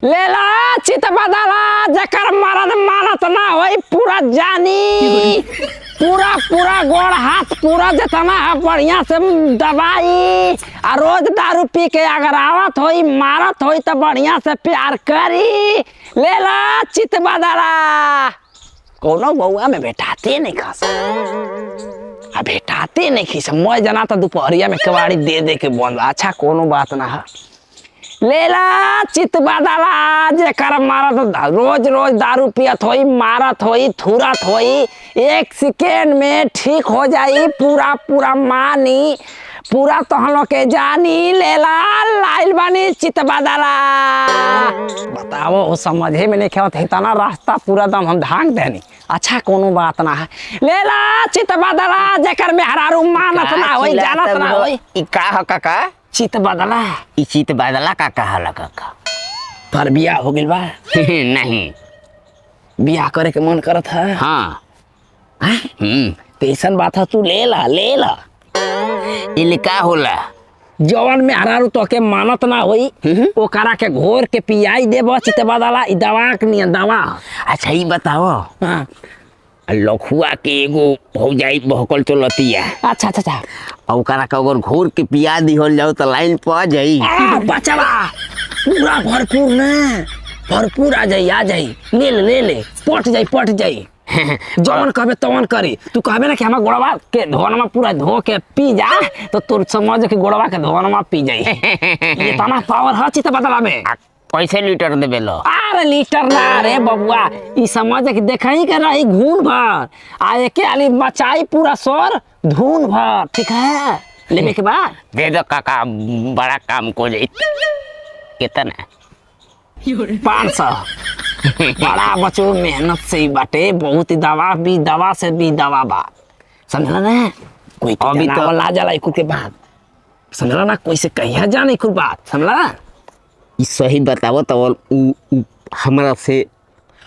लेला चित बदला जकर मरद मानत ना होई पूरा जानी पूरा पूरा गोड़ हाथ पूरा जितना है बढ़िया से दवाई आ रोज दारू पी के अगर आवत होई मारत होई तो बढ़िया से प्यार करी लेला चित बदला कोनो बउआ में बैठाते नहीं खस आ बैठाते नहीं खिस मैं जना तो दोपहरिया में कबाड़ी दे दे के बंद अच्छा कोनो बात ना है लेला चित बदला जेकर मारत रोज रोज दारू पियत होई मारत होई थुरत होई एक सेकेंड में ठीक हो जाई पूरा पूरा मानी पूरा तहन लोग के जानी लेला लाइल बानी चित बदला बताओ वो समझे में नहीं खेत इतना रास्ता पूरा दम हम धांग देनी अच्छा कोनो बात ना है लेला चित बदला जेकर में हरारू मानत ना होई जानत ना होई ई का ह काका चित बदला ई चित बदला का कहला काका पर बियाह हो गइल बा नहीं बियाह करे के मन करत है हाँ तैसन बात है तू ले ला इले का होला जवन में हरारू तो के मानत ना होई ओकरा के घोर के पियाई देबो चित बदला ई दवा के नियन दवा अच्छा ई बताओ हाँ लखुआ के एगो हो जाई बहकल चलतिया अच्छा अच्छा अच्छा और ओकरा के अगर घोर के पिया दिहल जाओ तो लाइन पा जाई बचवा पूरा भरपूर ना भरपूर आ जाई ले ले पट जाई जवन कहबे तवन करी तू कहबे ना कि हमार गोड़वा के धोनमा पूरा धो के पी जा तो तू समझ के गोड़वा के धोनमा पी जाई ये तना पावर है चित बदला में कैसे लीटर देबे लो अरे लीटर ना रे बबुआ ई समझ के देखई के रही घून भर आ एके आली मचाई पूरा सोर धून भर ठीक है लेबे के बाद दे दो काका बड़ा काम को जाई कितना 500 बड़ा बच्चों मेहनत से ही बाटे बहुत ही दवा से भी दवा बा समझला ना कोई अभी तो ला जाला इकुल के बाद समझला ना कोई से कहिया जाने इकुल बात समझला ई सही बताओ तो हमरा से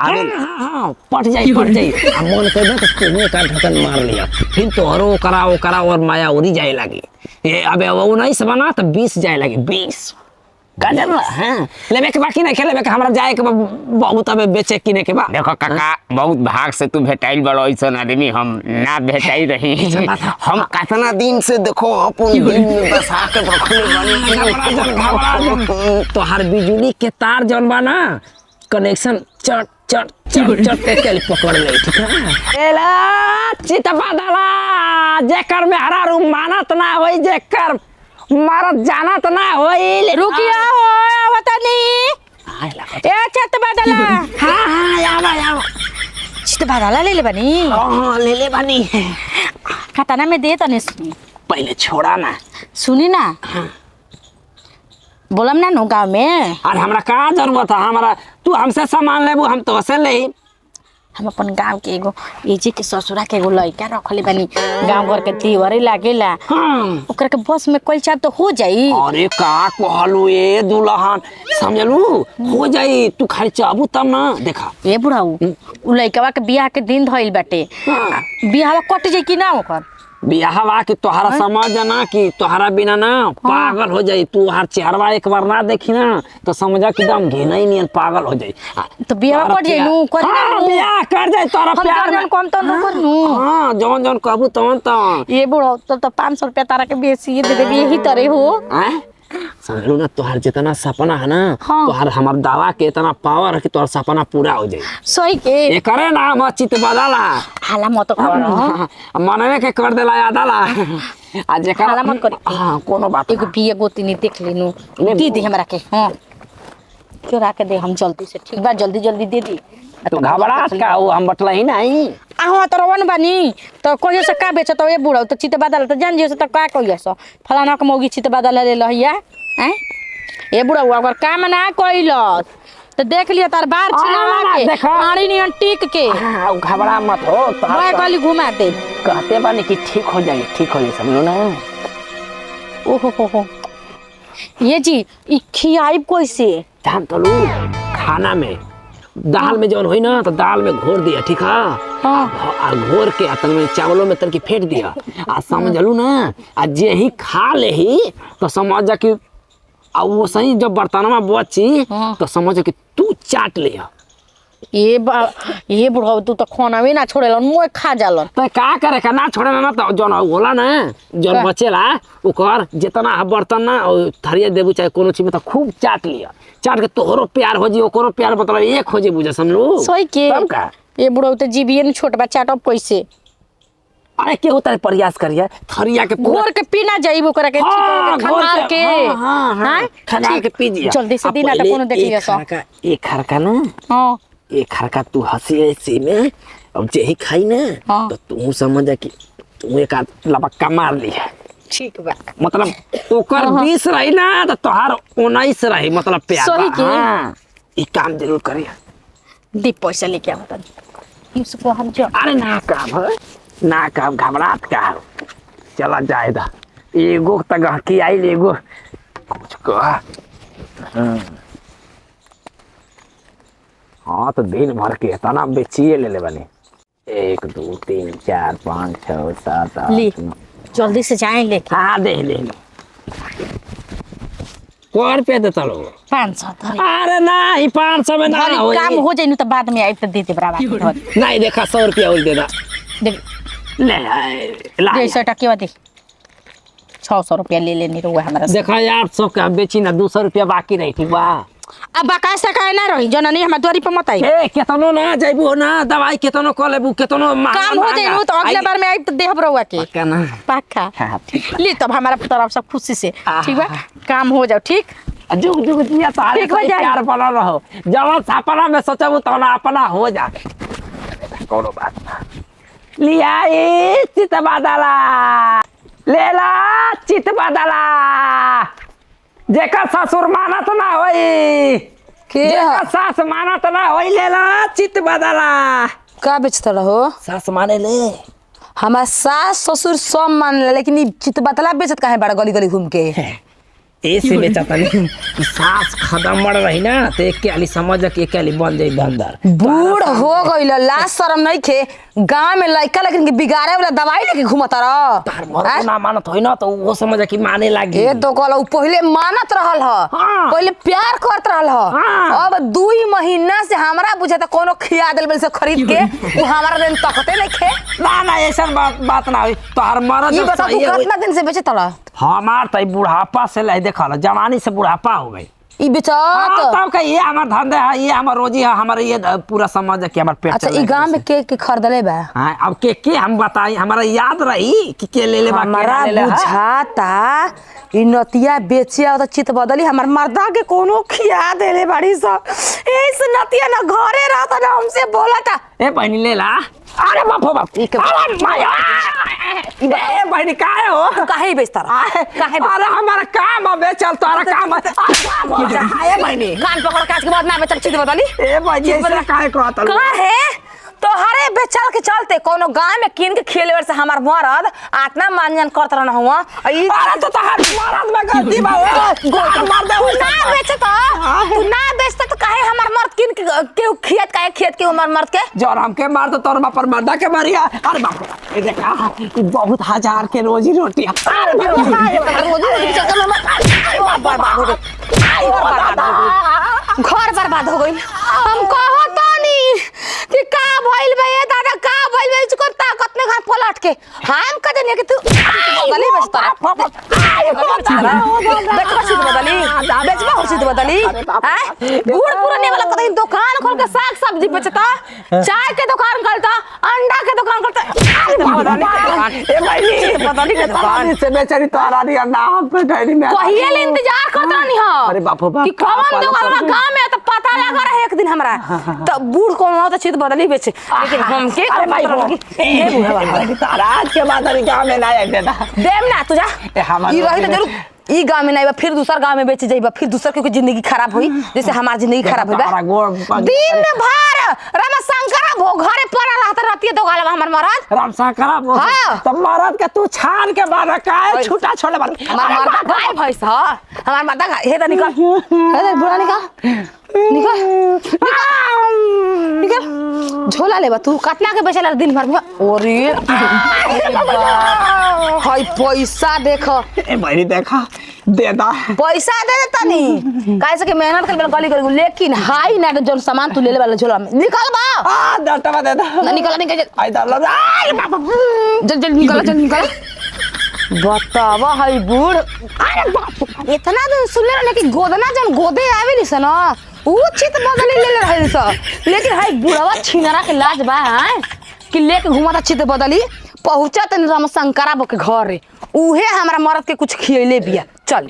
हाँ पट जाई अब मन कर दे तो तुम्हें का ढक्कन मार लिया फिर तोहरो करा और माया उड़ी जाए लगी ये अबे वो नहीं से बना तो 20 जाए लगी 20 गाजर हाँ लेबे के बाकी नहीं खेलेबे के हमरा जाए के बहुत अबे बेचे किने के बा देखो काका बहुत भाग से तू भेटाइल बड़ो ऐसन आदमी हम ना भेटाई रही हम कितना दिन से देखो अपन दिल में बसा के रखले तो हर बिजली के तार जौन बा ना कनेक्शन चट के पकड़ ले ठीक है एला चित बदला जेकर में हरारू मानत ना होई जेकर मारत जानत ना होई रुकिया हो आवतनी ए चित बदला हां आवा चित बदला ले ले बनी हां ले बनी खताना में दे तने पहले छोड़ा ना सुनी ना बोलम ना नो गाँव में अरे हमरा का जरूरत है हमरा तू हमसे सामान लेबू हम तो से ले हम अपन गाँव के एगो एजे के ससुरा के एगो लड़का रखले बनी गाँव घर के तीवरे लागेला ओकरा के बस में कोई चाह तो हो जाई अरे का कहलू ए दुल्हन समझलू हो जाई तू खाली चाहबू तब ना देखा ए बुढ़ाऊ उ लड़कवा के बियाह के दिन धइल बाटे बियाह कट जाई कि ना ओकर बियाहवा की तोहरा समझ ना कि तोहरा बिना ना पागल हो जाई तू हर चेहरवा एक बार ना देखी ना तो समझा कि दम घेना ही नहीं पागल हो जाई तो बियाह कर जाई नु कर बियाह कर जाई तोरा प्यार में कम तो न कर नु हां जौन कहबू तौन ये बुढ़ो तो 500 रुपया तारा के बेसी दे देबी यही तरह हो हैं समझलू ना तोहर जितना सपना है ना तोहर हमार दावा के इतना पावर है कि तोहर सपना पूरा हो जाए सही के एकरे नाम चित बदला हाला मत कर मनवे के कर देला यादला आज जेकर हाला मत कर हां कोनो बात एगो बिया गोतिनी देख लेनु दे हमरा के हां चोरा के दे हम जल्दी से ठीक बा जल्दी दे दी तो घबराहट का हो हम बटला ही नहीं आहो तो रवन बनी तो कोई से का बेचत तो ये बुढ़ा तो चित बदल तो जान जियो से तो का कहिया सो फलाना के मौगी चित बदल ले लहिया हैं ए बुढ़ा अगर काम ना कइलस तो देख लियो तार बार छिला के पानी नियन टिक के घबरा मत हो मैं कहली घुमा दे कहते बानी कि ठीक हो जाए समझो ना ओहो हो ये जी ई खियाई कैसे जान तो लू खाना में दाल में जौन होई ना तो दाल में घोर दिया ठीक है और घोर के तन में चावलों में तन की फेंट दिया आ समझलू ना आ जे ही खा ले ही तो समझ जा कि आ वो सही जब बर्तनवा बची तो समझ कि तू चाट ले। ये बुढ़ा तू तो खाना भी ना छोड़ेलन मुँह खा जालन। तो का करे का ना छोड़े ना तो जौन होला ना जौन बचेला ओकर जितना बर्तन ना थरिया देबू चाहे कोनो चीज में तो खूब चाट लिया। चाट के तोहरो प्यार हो जी ओकरो प्यार मतलब एक हो जे बुझे समझलू। सही के तब का ये बुढ़ा तो जीविए न छोट बच्चा टप कैसे। अरे के होता है प्रयास करिए थरिया के घोर के पीना जाइबो करे के खनार के हां खनार के पी दिया जल्दी से दीना त कोनो देख लिया सो एक खरका ना हां एक खरका तू हंसी ऐसी में अब जे ही खाई ना तो तू समझ जा कि तू एक लपक्का मार लिया। ठीक बा मतलब ओकर 20 रही ना तो तोहार 19 रही मतलब प्यार सही के हां ई काम जरूर करिए। दी पैसा लेके आओ तन यूसुफ हम जो अरे ना काम है ना काम घबरात का चला जाएगा एगो तक की आई एगो कुछ कहा। हाँ तो दिन भर के तना बेचिए ले बने 1 2 3 4 5 6 7 8 9 जल्दी से जाए लेके। हाँ दे ले को रुपया देता लोग 500 अरे नहीं 500 में ना हो काम हो जाए तो बाद में आई तो देते बराबर नहीं देखा 100 रुपया और दे दा देख ले ला 150 टके दे 600 रुपया ले लेनी रहुआ हमारा देखा 800 का बेची ना 200 रुपया बाकी रही थी वाह अब बकाया से काहे ना रही जना नहीं हम द्वारी पे मत आई ए केतनो ना जाइबू ना दवाई केतनो क लेबू केतनो काम हो जाइनु तो अगले बार में आई तो देहब रहुआ के पक्का ना पक्का हाँ ठीक ली तब हमारा तरफ से खुशी से ठीक बा काम हो जाओ ठीक जुग जुग जिया सारे ठीक हो जाए। प्यार बना रहो जब सपना में सोचबू तो ना अपना हो जा कोनो बात ना लिया ए चित बादला लेला चित बादला जेका ससुर मानत ना होई के जेका सास मानत ना होई लेला चित बादला का बेचता रहो? सास माने ले हमार सास ससुर सब मान ले लेकिन ई चित बतला बेचत काहे बड़ा गली गली घूम के? ऐसे बेचता नहीं सास खदम मर रही ना तो एक के आली समझ के एक आली बन जाई बंदर बूढ़ हो गइल लाज शरम नहीं खे गांव में लइका लेकिन के बिगाड़े वाला दवाई लेके घूमत तार मर रह। ना मानत होई ना तो वो समझ कि माने लागी ए तो कहला उ पहिले मानत रहल ह हाँ। पहिले प्यार करत रहल ह हाँ। अब 2 महीना से हमरा बुझाता कोनो खिया देल से खरीद के उ हमरा दिन तकते नहीं खे। ना ना ऐसा बात ना होई तार मर ये बता तू कितना दिन से बेचत रह? हमार त बुढ़ापा से ले देखल जवानी से बुढ़ापा हो गई ई बेचत तब का ये हमार धंधा है ये हमार रोजी है हमारे ये पूरा समझ कि हमार पेट अच्छा चल ई गांव में के खरीदले बा? हां अब के हम बताई हमारा याद रही कि ले ले बा हमारा के ले ले बुझाता ई नतिया बेचे और चित बदली हमर मर्दा के कोनो खिया देले बाड़ी सब इस नतिया ना घरे रहता ना हमसे बोलता ए बहनी ले ला अरे बाप रे बाप अरे माया ए बहनी काहे हो तू काहे बेचता रहा? काहे अरे हमारा काम है बेचल तोरा काम है ए बहनी कान पकड़ काट के बाद ना बेचल चित बदली ए बहनी ऐसा काहे कहत काहे तोहरे बेचल के चलते कोनो गांव में किन के खेले से हमार मरद आतना मानजन करत रहन हुआ ई अरे तो तहार मरद में गलती बा मार दे तू ना बेचता तू ना बेचता तो काहे हमार मर्द किन के खेत काहे खेत के हमार मर्द के जर हमके मार तो तोर बाप पर मर्दा के मारिया अरे बाप रे ये देखा ई बहुत हजार के रोजी रोटी अरे घर बर्बाद हो गई। हम कहतानी कि का भइल बे ये दादा का भइल बे इसको ताकत में घर पलट के हम कह देने कि तू गली बेचता बेचबा सीध बदली बेचबा हो सीध बदली हैं बूढ़ पुराने वाला कहीं दुकान खोल के साग सब्जी बेचता चाय के दुकान करता अंडा के दुकान करता ए भाई बदली के दुकान से बेचारी तोरा दी अंडा हम पे गई मैं कहिए ले इंतजार करता नहीं हो अरे बाप रे बाप कि कौन दुकान गांव में तो पता लगा रहा है एक दिन हमरा तो बूढ़ कौन हो तो चित बदली बेचे लेकिन हम के अरे भाई ए तारा आज के बाद अरे गांव में ना आए देता देम ना तू जा ई रही तो जरूर ई गांव में नहीं बा फिर दूसर गांव में बेचे जाइबा फिर दूसर के जिंदगी खराब होई जैसे हमार जिंदगी खराब होई दिन भर रामा शंकर भो घरे पड़ा रहता रहती तो गाला हमर मरद राम शंकरा बोल हाँ। तब मरद के तू छान के बाद काहे छूटा छोड़े बार हमार मर्दा गाय भैंस ह हमार मर्दा हे तो निकल हे तो बुरा निकल निकल निकल झोला लेबा तू कतना के बेचला दिन भर में ओरे हाय पैसा देख ए भाई देखा दे दा पैसा दे दे तनी काहे से कि मेहनत कर गली कर लेकिन हाई ना जो सामान तू ले ले वाला झोला में निकाल बा आ दटवा दे दा ना निकल आई दा अरे बाबा जल्दी निकल बतावा हई बूढ़ अरे बाप इतना तो सुन ले कि गोदना जन गोदे आवेली स ना ऊ चित बदली ले रहल स लेकिन हई बुढ़वा छिनरा के लाज बा हैं कि लेके घुमाता चित बदली पहुंचा तनी राम शंकरा बो के घर रे उहे हमरा मरद के कुछ खियले बिया चल